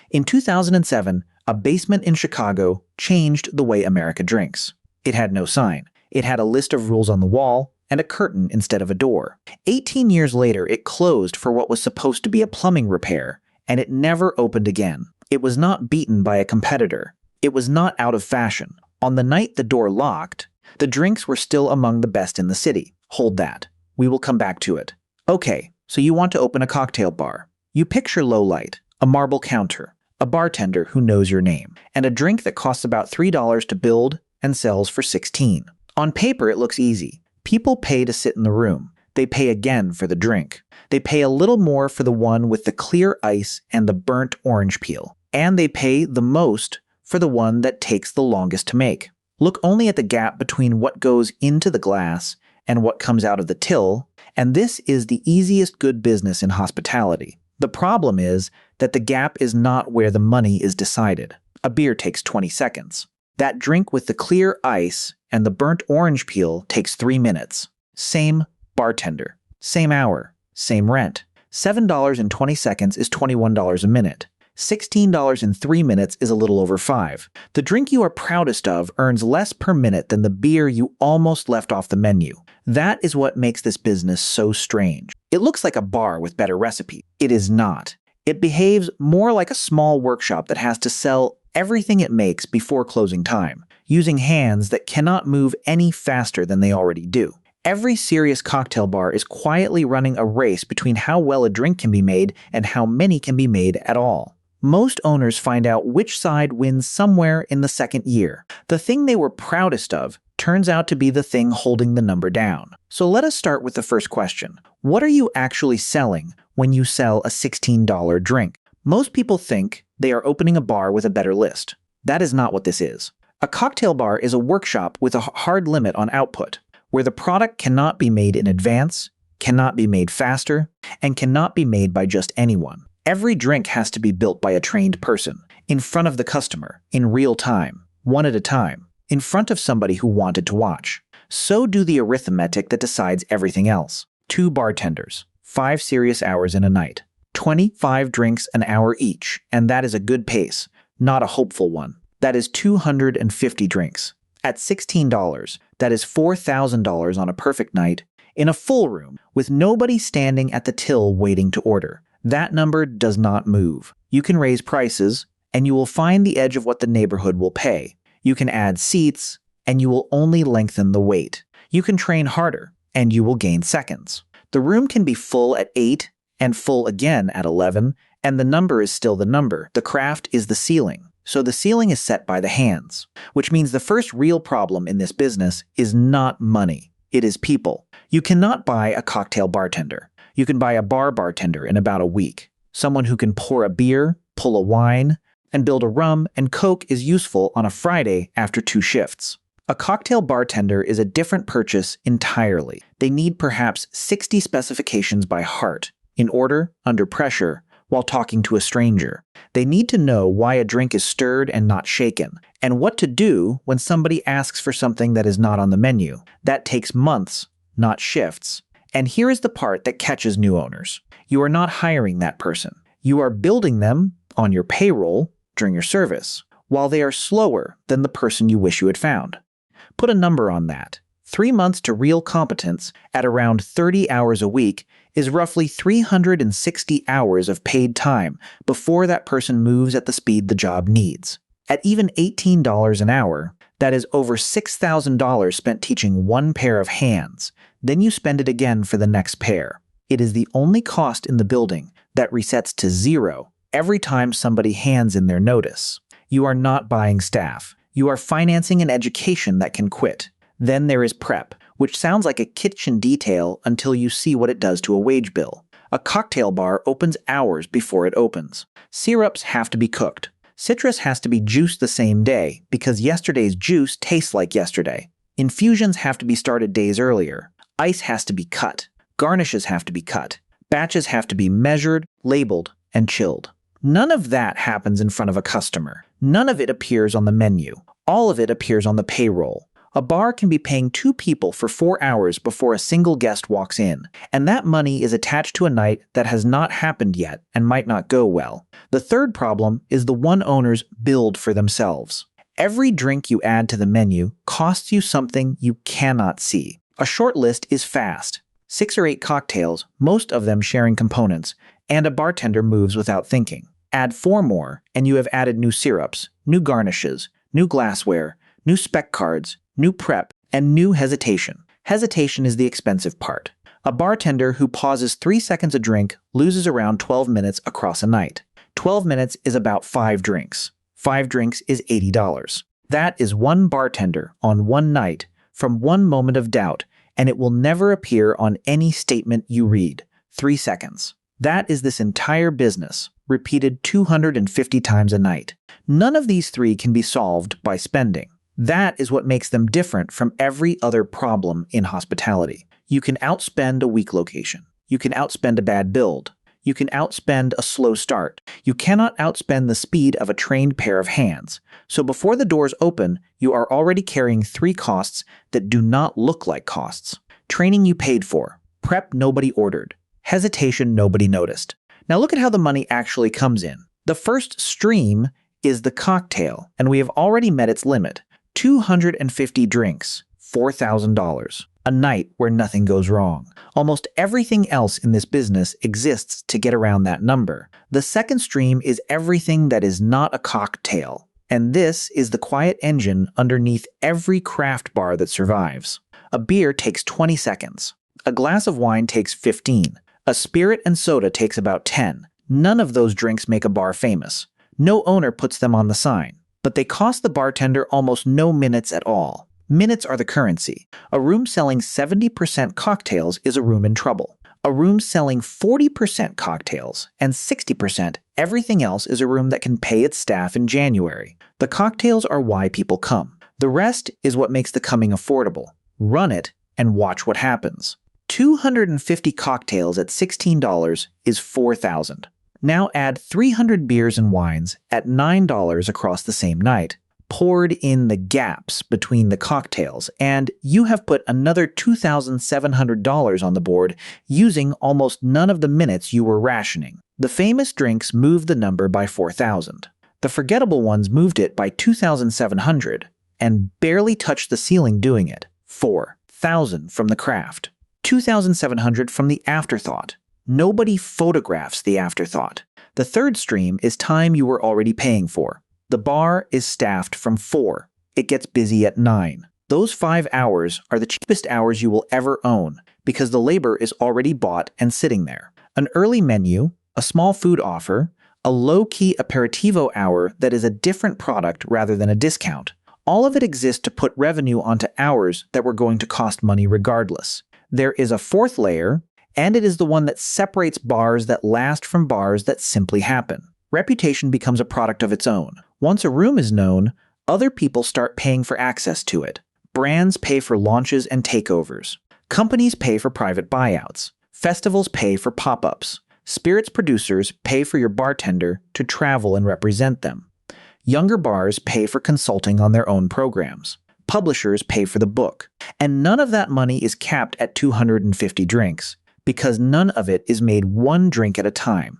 In 2007, a basement in Chicago changed the way America drinks. It had no sign. It had a list of rules on the wall and a curtain instead of a door. 18 years later, it closed for what was supposed to be a plumbing repair, and it never opened again. It was not beaten by a competitor. It was not out of fashion. On the night the door locked, the drinks were still among the best in the city. Hold that. We will come back to it. Okay, so you want to open a cocktail bar. You picture low light, a marble counter, a bartender who knows your name, and a drink that costs about $3 to build and sells for $16. On paper, it looks easy. People pay to sit in the room. They pay again for the drink. They pay a little more for the one with the clear ice and the burnt orange peel. And they pay the most for the one that takes the longest to make. Look only at the gap between what goes into the glass and what comes out of the till, and this is the easiest good business in hospitality. The problem is that the gap is not where the money is decided. A beer takes 20 seconds. That drink with the clear ice and the burnt orange peel takes 3 minutes. Same bartender, same hour, same rent. $7.20 is $21 a minute. $16 in 3 minutes is a little over $5. The drink you are proudest of earns less per minute than the beer you almost left off the menu. That is what makes this business so strange. It looks like a bar with better recipes. It is not. It behaves more like a small workshop that has to sell everything it makes before closing time, using hands that cannot move any faster than they already do. Every serious cocktail bar is quietly running a race between how well a drink can be made and how many can be made at all. Most owners find out which side wins somewhere in the second year. The thing they were proudest of turns out to be the thing holding the number down. So let us start with the first question. What are you actually selling when you sell a $16 drink? Most people think they are opening a bar with a better list. That is not what this is. A cocktail bar is a workshop with a hard limit on output, where the product cannot be made in advance, cannot be made faster, and cannot be made by just anyone. Every drink has to be built by a trained person, in front of the customer, in real time, one at a time, in front of somebody who wanted to watch. So do the arithmetic that decides everything else. 2 bartenders, 5 serious hours in a night, 25 drinks an hour each, and that is a good pace, not a hopeful one. That is 250 drinks. At $16, that is $4,000 on a perfect night, in a full room, with nobody standing at the till waiting to order. That number does not move. You can raise prices, and you will find the edge of what the neighborhood will pay. You can add seats, and you will only lengthen the wait. You can train harder, and you will gain seconds. The room can be full at 8 and full again at 11, and the number is still the number. The craft is the ceiling. So the ceiling is set by the hands, which means the first real problem in this business is not money. It is people. You cannot buy a cocktail bartender. You can buy a bar bartender in about a week. Someone who can pour a beer, pull a wine, and build a rum and Coke is useful on a Friday after 2 shifts. A cocktail bartender is a different purchase entirely. They need perhaps 60 specifications by heart, in order, under pressure, while talking to a stranger. They need to know why a drink is stirred and not shaken, and what to do when somebody asks for something that is not on the menu. That takes months, not shifts. And here is the part that catches new owners. You are not hiring that person. You are building them on your payroll during your service, while they are slower than the person you wish you had found. Put a number on that. 3 months to real competence at around 30 hours a week is roughly 360 hours of paid time before that person moves at the speed the job needs. At even $18 an hour, that is over $6,000 spent teaching one pair of hands. Then you spend it again for the next pair. It is the only cost in the building that resets to 0 every time somebody hands in their notice. You are not buying staff. You are financing an education that can quit. Then there is prep, which sounds like a kitchen detail until you see what it does to a wage bill. A cocktail bar opens hours before it opens. Syrups have to be cooked. Citrus has to be juiced the same day because yesterday's juice tastes like yesterday. Infusions have to be started days earlier. Ice has to be cut. Garnishes have to be cut. Batches have to be measured, labeled, and chilled. None of that happens in front of a customer. None of it appears on the menu. All of it appears on the payroll. A bar can be paying 2 people for 4 hours before a single guest walks in, and that money is attached to a night that has not happened yet and might not go well. The third problem is the one owners build for themselves. Every drink you add to the menu costs you something you cannot see. A short list is fast. 6 or 8 cocktails, most of them sharing components, and a bartender moves without thinking. Add 4 more, and you have added new syrups, new garnishes, new glassware, new spec cards, new prep, and new hesitation. Hesitation is the expensive part. A bartender who pauses 3 seconds a drink loses around 12 minutes across a night. 12 minutes is about 5 drinks. 5 drinks is $80. That is one bartender on one night from one moment of doubt, and it will never appear on any statement you read. 3 seconds. That is this entire business, repeated 250 times a night. None of these 3 can be solved by spending. That is what makes them different from every other problem in hospitality. You can outspend a weak location. You can outspend a bad build. You can outspend a slow start. You cannot outspend the speed of a trained pair of hands. So before the doors open, you are already carrying 3 costs that do not look like costs. Training you paid for. Prep nobody ordered. Hesitation nobody noticed. Now look at how the money actually comes in. The first stream is the cocktail, and we have already met its limit. 250 drinks, $4,000. A night where nothing goes wrong. Almost everything else in this business exists to get around that number. The second stream is everything that is not a cocktail, and this is the quiet engine underneath every craft bar that survives. A beer takes 20 seconds. A glass of wine takes 15. A spirit and soda takes about 10. None of those drinks make a bar famous. No owner puts them on the sign. But they cost the bartender almost no minutes at all. Minutes are the currency. A room selling 70% cocktails is a room in trouble. A room selling 40% cocktails and 60% everything else is a room that can pay its staff in January. The cocktails are why people come. The rest is what makes the coming affordable. Run it and watch what happens. 250 cocktails at $16 is $4,000. Now add 300 beers and wines at $9 across the same night, poured in the gaps between the cocktails, and you have put another $2,700 on the board using almost none of the minutes you were rationing. The famous drinks moved the number by 4,000. The forgettable ones moved it by 2,700 and barely touched the ceiling doing it. 4,000 from the craft. 2,700 from the afterthought. Nobody photographs the afterthought. The third stream is time you were already paying for. The bar is staffed from 4. It gets busy at 9. Those 5 hours are the cheapest hours you will ever own because the labor is already bought and sitting there. An early menu, a small food offer, a low-key aperitivo hour that is a different product rather than a discount. All of it exists to put revenue onto hours that were going to cost money regardless. There is a fourth layer, and it is the one that separates bars that last from bars that simply happen. Reputation becomes a product of its own. Once a room is known, other people start paying for access to it. Brands pay for launches and takeovers. Companies pay for private buyouts. Festivals pay for pop-ups. Spirits producers pay for your bartender to travel and represent them. Younger bars pay for consulting on their own programs. Publishers pay for the book. And none of that money is capped at 250 drinks, because none of it is made one drink at a time.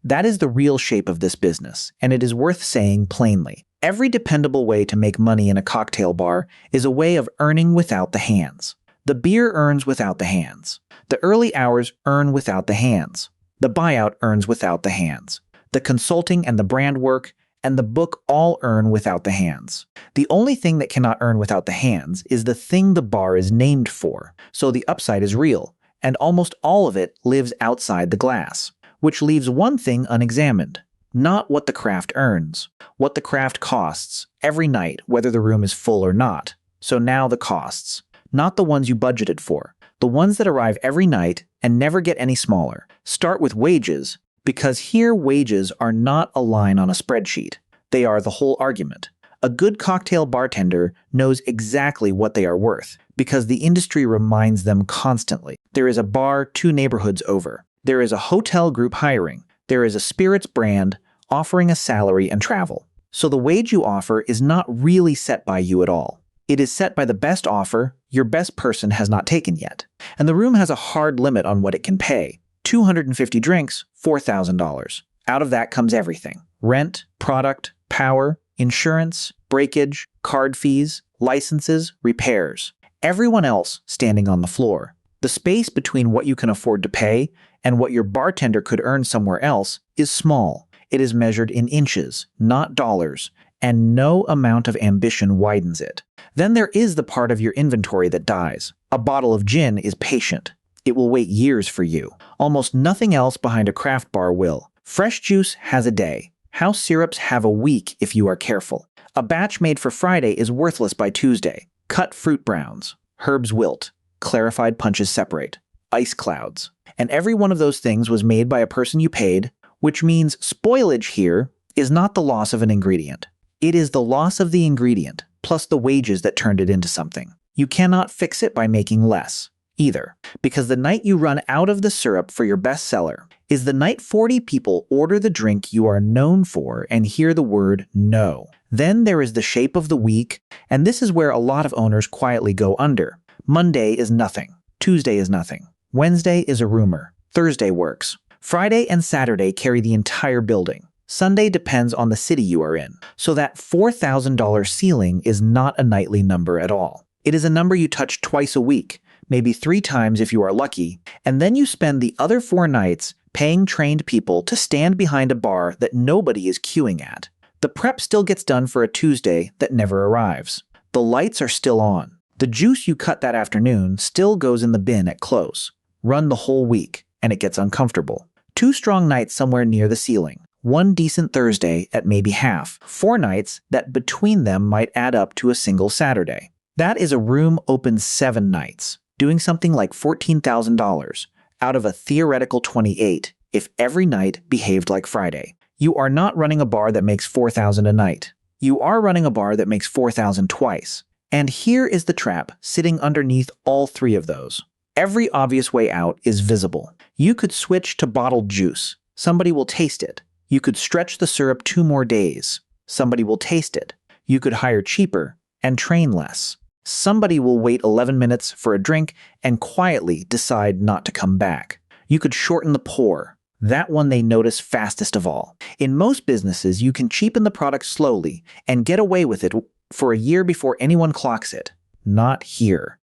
That is the real shape of this business, and it is worth saying plainly. Every dependable way to make money in a cocktail bar is a way of earning without the hands. The beer earns without the hands. The early hours earn without the hands. The buyout earns without the hands. The consulting and the brand work and the book all earn without the hands. The only thing that cannot earn without the hands is the thing the bar is named for, so the upside is real, and almost all of it lives outside the glass, which leaves one thing unexamined. Not what the craft earns, what the craft costs every night, whether the room is full or not. So now the costs. Not the ones you budgeted for, the ones that arrive every night and never get any smaller. Start with wages, because here wages are not a line on a spreadsheet. They are the whole argument. A good cocktail bartender knows exactly what they are worth, because the industry reminds them constantly. There is a bar 2 neighborhoods over. There is a hotel group hiring. There is a spirits brand offering a salary and travel. So the wage you offer is not really set by you at all. It is set by the best offer your best person has not taken yet. And the room has a hard limit on what it can pay. 250 drinks, $4,000. Out of that comes everything. Rent, product, power, insurance, breakage, card fees, licenses, repairs. Everyone else standing on the floor. The space between what you can afford to pay and what your bartender could earn somewhere else is small. It is measured in inches, not dollars, and no amount of ambition widens it. Then there is the part of your inventory that dies. A bottle of gin is patient. It will wait years for you. Almost nothing else behind a craft bar will. Fresh juice has a day. House syrups have a week if you are careful. A batch made for Friday is worthless by Tuesday. Cut fruit browns. Herbs wilt. Clarified punches separate. Ice clouds. And every one of those things was made by a person you paid, which means spoilage here is not the loss of an ingredient. It is the loss of the ingredient, plus the wages that turned it into something. You cannot fix it by making less, either, because the night you run out of the syrup for your bestseller is the night 40 people order the drink you are known for and hear the word no. Then there is the shape of the week, and this is where a lot of owners quietly go under. Monday is nothing. Tuesday is nothing. Wednesday is a rumor. Thursday works. Friday and Saturday carry the entire building. Sunday depends on the city you are in, so that $4,000 ceiling is not a nightly number at all. It is a number you touch twice a week, maybe 3 times if you are lucky, and then you spend the other 4 nights paying trained people to stand behind a bar that nobody is queuing at. The prep still gets done for a Tuesday that never arrives. The lights are still on. The juice you cut that afternoon still goes in the bin at close. Run the whole week, and it gets uncomfortable. 2 strong nights somewhere near the ceiling. 1 decent Thursday at maybe half. 4 nights that between them might add up to a single Saturday. That is a room open 7 nights, doing something like $14,000 out of a theoretical 28 if every night behaved like Friday. You are not running a bar that makes $4,000 a night. You are running a bar that makes $4,000 twice. And here is the trap sitting underneath all 3 of those. Every obvious way out is visible. You could switch to bottled juice. Somebody will taste it. You could stretch the syrup 2 more days. Somebody will taste it. You could hire cheaper and train less. Somebody will wait 11 minutes for a drink and quietly decide not to come back. You could shorten the pour. That one they notice fastest of all. In most businesses, you can cheapen the product slowly and get away with it for a year before anyone clocks it. Not here.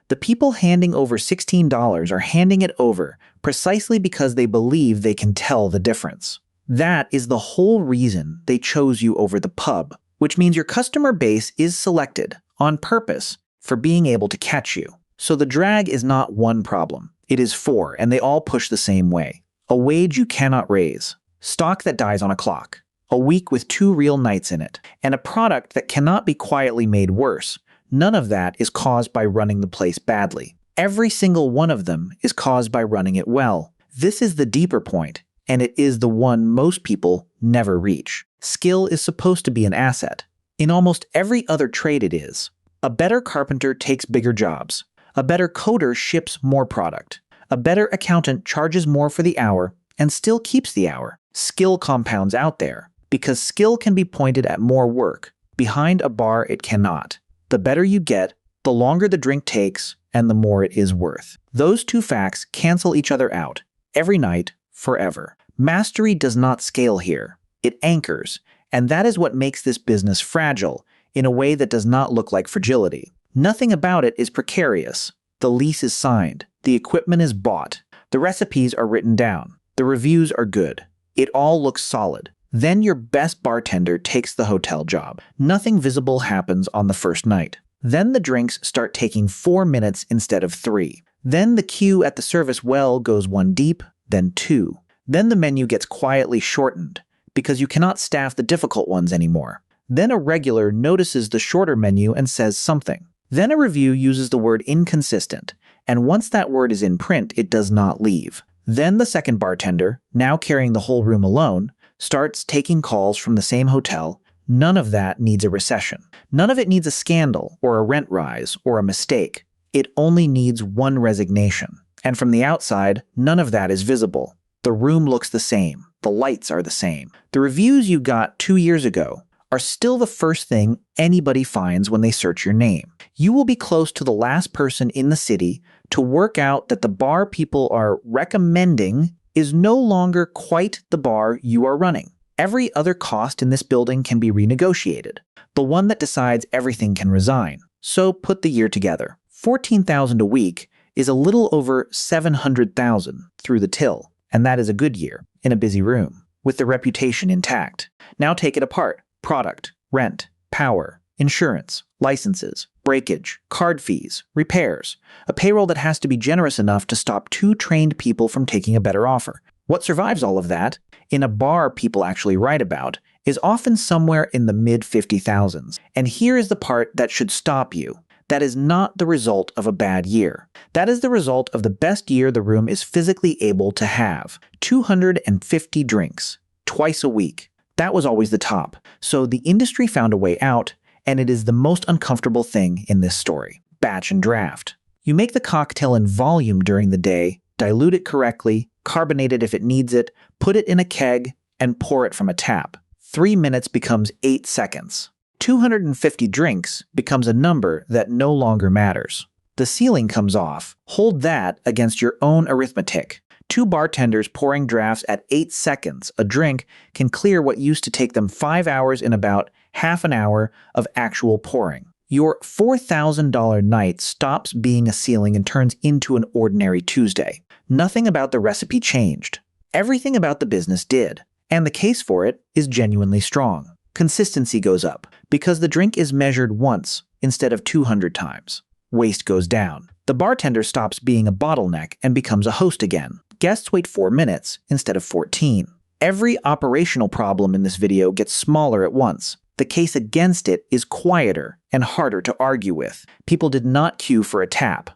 The people handing over $16 are handing it over precisely because they believe they can tell the difference. That is the whole reason they chose you over the pub, which means your customer base is selected on purpose for being able to catch you. So the drag is not one problem. It is 4, and they all push the same way. A wage you cannot raise. Stock that dies on a clock. A week with 2 real nights in it. And a product that cannot be quietly made worse. None of that is caused by running the place badly. Every single one of them is caused by running it well. This is the deeper point, and it is the one most people never reach. Skill is supposed to be an asset. In almost every other trade it is. A better carpenter takes bigger jobs. A better coder ships more product. A better accountant charges more for the hour and still keeps the hour. Skill compounds out there, because skill can be pointed at more work. Behind a bar it cannot. The better you get, the longer the drink takes, and the more it is worth. Those 2 facts cancel each other out. Every night, forever. Mastery does not scale here. It anchors, and that is what makes this business fragile in a way that does not look like fragility. Nothing about it is precarious. The lease is signed. The equipment is bought. The recipes are written down. The reviews are good. It all looks solid. Then your best bartender takes the hotel job. Nothing visible happens on the first night. Then the drinks start taking 4 minutes instead of 3. Then the queue at the service well goes 1 deep, then 2. Then the menu gets quietly shortened, because you cannot staff the difficult ones anymore. Then a regular notices the shorter menu and says something. Then a review uses the word inconsistent, and once that word is in print, it does not leave. Then the second bartender, now carrying the whole room alone, starts taking calls from the same hotel. None of that needs a recession. None of it needs a scandal, or a rent rise, or a mistake. It only needs 1 resignation. And from the outside, none of that is visible. The room looks the same. The lights are the same. The reviews you got 2 years ago are still the first thing anybody finds when they search your name. You will be close to the last person in the city to work out that the bar people are recommending is no longer quite the bar you are running. Every other cost in this building can be renegotiated. The one that decides everything can resign. So put the year together. $14,000 a week is a little over $700,000 through the till, and that is a good year in a busy room, with the reputation intact. Now take it apart. Product, rent, power, insurance, licenses, breakage, card fees, repairs, a payroll that has to be generous enough to stop 2 trained people from taking a better offer. What survives all of that, in a bar people actually write about, is often somewhere in the mid-50,000s. And here is the part that should stop you. That is not the result of a bad year. That is the result of the best year the room is physically able to have. 250 drinks, twice a week. That was always the top. So the industry found a way out, and it is the most uncomfortable thing in this story. Batch and draft. You make the cocktail in volume during the day, dilute it correctly, carbonate it if it needs it, put it in a keg, and pour it from a tap. 3 minutes becomes 8 seconds. 250 drinks becomes a number that no longer matters. The ceiling comes off. Hold that against your own arithmetic. 2 bartenders pouring drafts at 8 seconds a drink can clear what used to take them 5 hours in about half an hour of actual pouring. Your $4,000 night stops being a ceiling and turns into an ordinary Tuesday. Nothing about the recipe changed. Everything about the business did. And the case for it is genuinely strong. Consistency goes up because the drink is measured once instead of 200 times. Waste goes down. The bartender stops being a bottleneck and becomes a host again. Guests wait 4 minutes instead of 14. Every operational problem in this video gets smaller at once. The case against it is quieter and harder to argue with. People did not queue for a tap.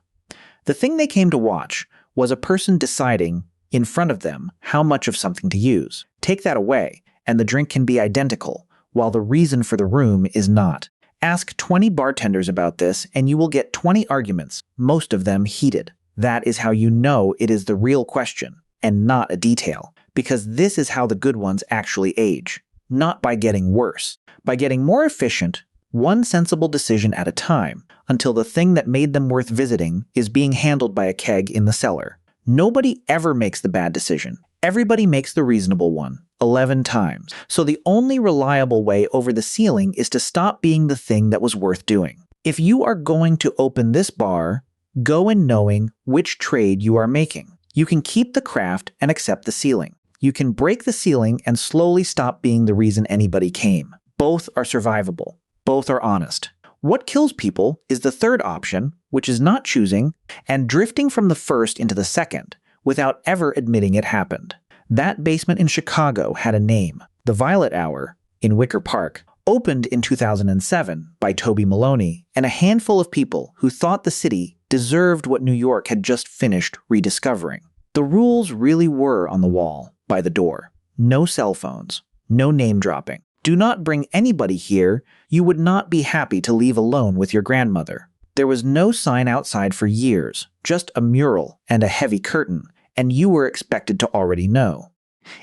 The thing they came to watch was a person deciding in front of them how much of something to use. Take that away, and the drink can be identical, while the reason for the room is not. Ask 20 bartenders about this, and you will get 20 arguments, most of them heated. That is how you know it is the real question, and not a detail, because this is how the good ones actually age. Not by getting worse, by getting more efficient, one sensible decision at a time, until the thing that made them worth visiting is being handled by a keg in the cellar. Nobody ever makes the bad decision. Everybody makes the reasonable one, 11 times. So the only reliable way over the ceiling is to stop being the thing that was worth doing. If you are going to open this bar, go in knowing which trade you are making. You can keep the craft and accept the ceiling. You can break the ceiling and slowly stop being the reason anybody came. Both are survivable. Both are honest. What kills people is the third option, which is not choosing and drifting from the first into the second without ever admitting it happened. That basement in Chicago had a name. The Violet Hour in Wicker Park opened in 2007 by Toby Maloney and a handful of people who thought the city deserved what New York had just finished rediscovering. The rules really were on the wall by the door. No cell phones. No name dropping. Do not bring anybody here you would not be happy to leave alone with your grandmother. There was no sign outside for years, just a mural and a heavy curtain, and you were expected to already know.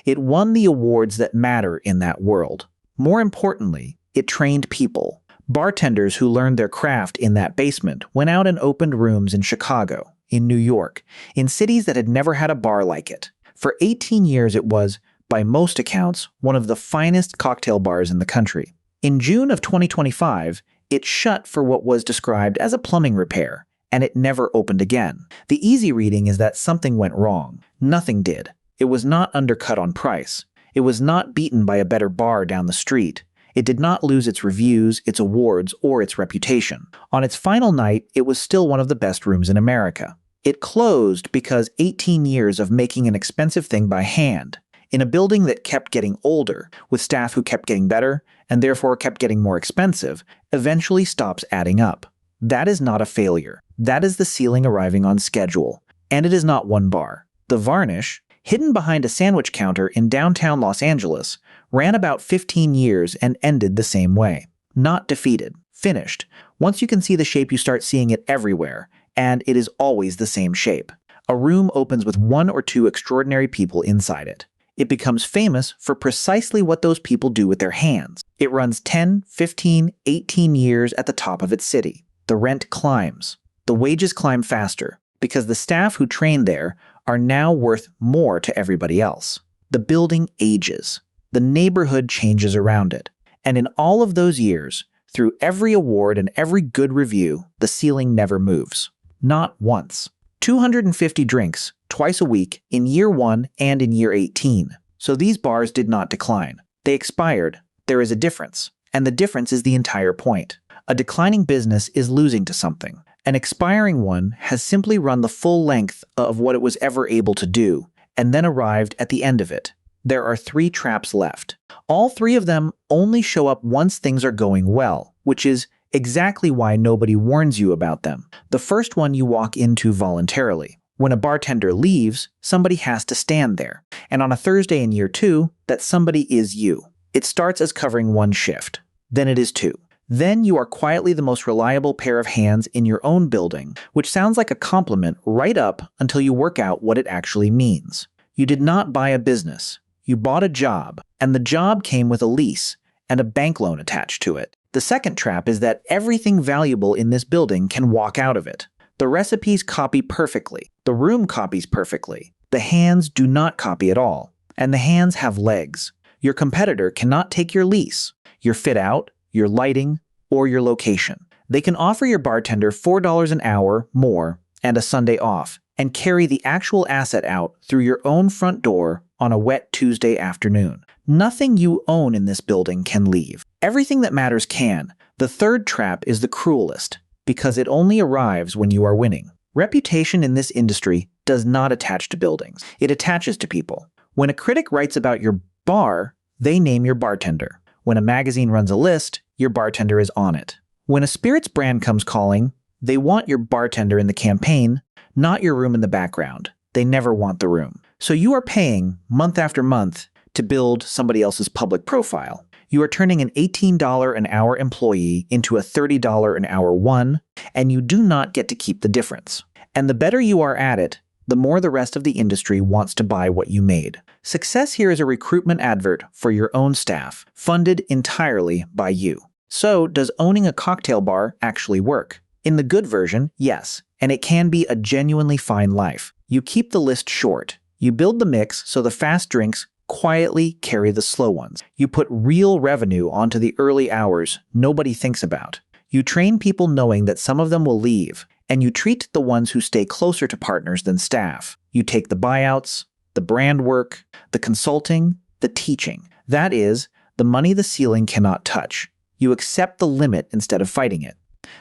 It won the awards that matter in that world. More importantly, it trained people. Bartenders who learned their craft in that basement went out and opened rooms in Chicago, in New York, in cities that had never had a bar like it. For 18 years it was, by most accounts, one of the finest cocktail bars in the country. In June of 2025, it shut for what was described as a plumbing repair, and it never opened again. The easy reading is that something went wrong. Nothing did. It was not undercut on price. It was not beaten by a better bar down the street. It did not lose its reviews, its awards, or its reputation. On its final night, it was still one of the best rooms in America. It closed because 18 years of making an expensive thing by hand, in a building that kept getting older, with staff who kept getting better, and therefore kept getting more expensive, eventually stops adding up. That is not a failure. That is the ceiling arriving on schedule. And it is not one bar. The Varnish, hidden behind a sandwich counter in downtown Los Angeles, ran about 15 years and ended the same way. Not defeated. Finished. Once you can see the shape, you start seeing it everywhere, and it is always the same shape. A room opens with 1 or 2 extraordinary people inside it. It becomes famous for precisely what those people do with their hands. It runs 10, 15, 18 years at the top of its city. The rent climbs. The wages climb faster because the staff who trained there are now worth more to everybody else. The building ages. The neighborhood changes around it. And in all of those years, through every award and every good review, the ceiling never moves. Not once. 250 drinks, twice a week, in year 1 and in year 18. So these bars did not decline. They expired. There is a difference. And the difference is the entire point. A declining business is losing to something. An expiring one has simply run the full length of what it was ever able to do, and then arrived at the end of it. There are 3 traps left. All 3 of them only show up once things are going well, which is exactly why nobody warns you about them. The first one you walk into voluntarily. When a bartender leaves, somebody has to stand there. And on a Thursday in year 2, that somebody is you. It starts as covering 1 shift. Then it is 2. Then you are quietly the most reliable pair of hands in your own building, which sounds like a compliment right up until you work out what it actually means. You did not buy a business. You bought a job, and the job came with a lease and a bank loan attached to it. The second trap is that everything valuable in this building can walk out of it. The recipes copy perfectly. The room copies perfectly. The hands do not copy at all. And the hands have legs. Your competitor cannot take your lease, your fit out, your lighting, or your location. They can offer your bartender $4 an hour more and a Sunday off, and carry the actual asset out through your own front door on a wet Tuesday afternoon. Nothing you own in this building can leave. Everything that matters can. The third trap is the cruelest, because it only arrives when you are winning. Reputation in this industry does not attach to buildings. It attaches to people. When a critic writes about your bar, they name your bartender. When a magazine runs a list, your bartender is on it. When a spirits brand comes calling, they want your bartender in the campaign, not your room in the background. They never want the room. So you are paying, month after month, to build somebody else's public profile. You are turning an $18 an hour employee into a $30 an hour one, and you do not get to keep the difference. And the better you are at it, the more the rest of the industry wants to buy what you made. Success here is a recruitment advert for your own staff, funded entirely by you. So, does owning a cocktail bar actually work? In the good version, yes, and it can be a genuinely fine life. You keep the list short. You build the mix so the fast drinks quietly carry the slow ones. You put real revenue onto the early hours nobody thinks about. You train people knowing that some of them will leave, and you treat the ones who stay closer to partners than staff. You take the buyouts, the brand work, the consulting, the teaching. That is, the money the ceiling cannot touch. You accept the limit instead of fighting it.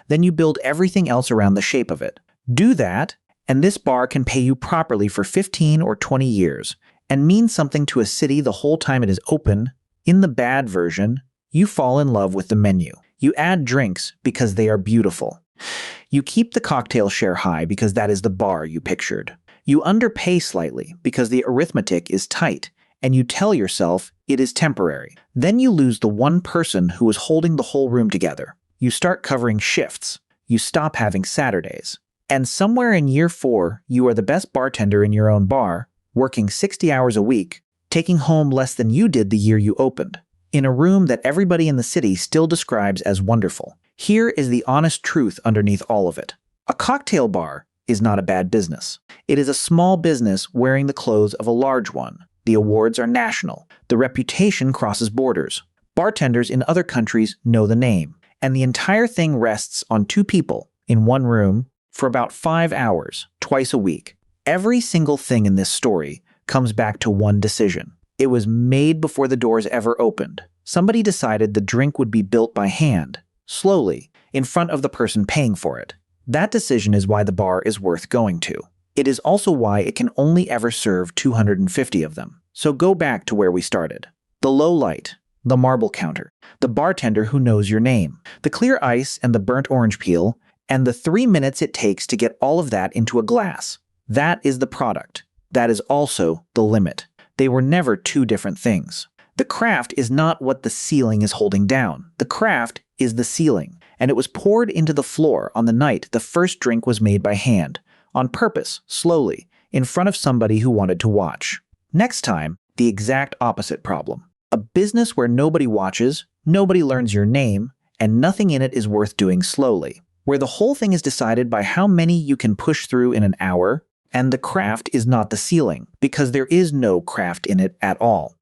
Then you build everything else around the shape of it. Do that, and this bar can pay you properly for 15 or 20 years, and mean something to a city the whole time it is open. In the bad version, you fall in love with the menu. You add drinks because they are beautiful. You keep the cocktail share high because that is the bar you pictured. You underpay slightly because the arithmetic is tight, and you tell yourself it is temporary. Then you lose the one person who is holding the whole room together. You start covering shifts. You stop having Saturdays. And somewhere in year 4, you are the best bartender in your own bar, working 60 hours a week, taking home less than you did the year you opened, in a room that everybody in the city still describes as wonderful. Here is the honest truth underneath all of it. A cocktail bar is not a bad business. It is a small business wearing the clothes of a large one. The awards are national. The reputation crosses borders. Bartenders in other countries know the name. And the entire thing rests on 2 people in one room for about 5 hours, twice a week. Every single thing in this story comes back to one decision. It was made before the doors ever opened. Somebody decided the drink would be built by hand, slowly, in front of the person paying for it. That decision is why the bar is worth going to. It is also why it can only ever serve 250 of them. So go back to where we started. The low light, the marble counter, the bartender who knows your name, the clear ice and the burnt orange peel, and the 3 minutes it takes to get all of that into a glass. That is the product. That is also the limit. They were never 2 different things. The craft is not what the ceiling is holding down. The craft is the ceiling, and it was poured into the floor on the night the first drink was made by hand, on purpose, slowly, in front of somebody who wanted to watch. Next time, The exact opposite problem. A business where nobody watches, nobody learns your name, and nothing in it is worth doing slowly. Where the whole thing is decided by how many you can push through in an hour, and the craft is not the ceiling, because there is no craft in it at all.